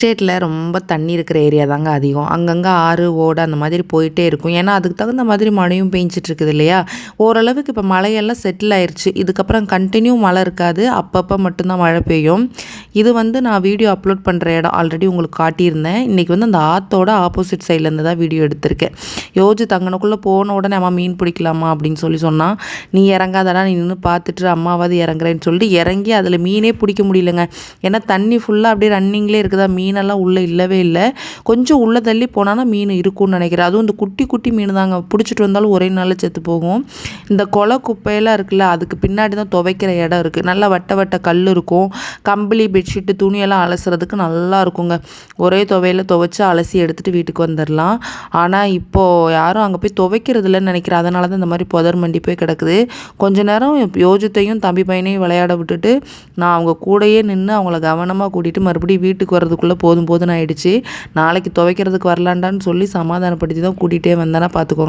எஸ்டேட்டில் ரொம்ப தண்ணி இருக்கிற ஏரியா தாங்க அதிகம். அங்கங்கே ஆறு, ஓடை அந்த மாதிரி போயிட்டே இருக்கும். ஏன்னா அதுக்கு தகுந்த மாதிரி மழையும் பெஞ்சிட்டு இருக்குது இல்லையா? ஓரளவுக்கு இப்போ மழையெல்லாம் செட்டில் ஆயிடுச்சு. இதுக்கப்புறம் கண்டினியூ மழை இருக்காது. அப்பப்போ மட்டும்தான் மழை பெய்யும். இது வந்து நான் வீடியோ அப்லோட் பண்ணுற இடம் ஆல்ரெடி உங்களுக்கு காட்டியிருந்தேன். இன்றைக்கி வந்து அந்த ஆற்றோட ஆப்போசிட் சைட்லேருந்து தான் வீடியோ எடுத்திருக்கேன். யோஜி தங்கனுக்குள்ளே போன உடனே அம்மா மீன் பிடிக்கலாமா அப்படின்னு சொன்னான். நீ இறங்காதடா, நீ நின்று பார்த்துட்டு அம்மாவாவது இறங்குறேன்னு சொல்லிட்டு இறங்கி அதில் மீனே பிடிக்க முடியலங்க. ஏன்னா தண்ணி ஃபுல்லாக அப்படியே ரன்னிங்லேயே இருக்குதா, மீனெல்லாம் உள்ளே இல்லவே இல்லை. கொஞ்சம் உள்ளே தள்ளி போனான்னா மீன் இருக்கும்னு நினைக்கிறேன். அதுவும் இந்த குட்டி குட்டி மீன் தாங்க, பிடிச்சிட்டு வந்தாலும் ஒரே நாளில் செத்து போகும். இந்த கொலை குப்பையெல்லாம் இருக்குல்ல, அதுக்கு பின்னாடி தான் துவைக்கிற இடம் இருக்குது. நல்லா வட்ட வட்ட கல் இருக்கும். கம்பளி பெட்ஷீட்டு துணியெல்லாம் அலசுறதுக்கு நல்லா இருக்குங்க. ஒரே துவையில் துவைச்சி அலசி எடுத்துகிட்டு வீட்டுக்கு வந்துடலாம். ஆனால் இப்போது யாரும் அங்கே போய் துவைக்கிறது இல்லைன்னு நினைக்கிறேன். அதனால தான் இந்த மாதிரி புதர் மண்டி போய் கிடக்குது. கொஞ்ச நேரம் யோஜித்தையும் தம்பி பையனையும் விளையாட விட்டுட்டு நான் அவங்க கூடயே நின்று அவங்கள கவனமாக கூட்டிகிட்டு மறுபடியும் வீட்டுக்கு வர்றதுக்குள்ளே போதும்னு ஆயிடுச்சு. நாளைக்கு துவைக்கிறதுக்கு வரலான்டான்னு சொல்லி சமாதானப்படுத்தி தான் கூட்டிகிட்டே வந்தேன்னா பார்த்துக்கோங்க.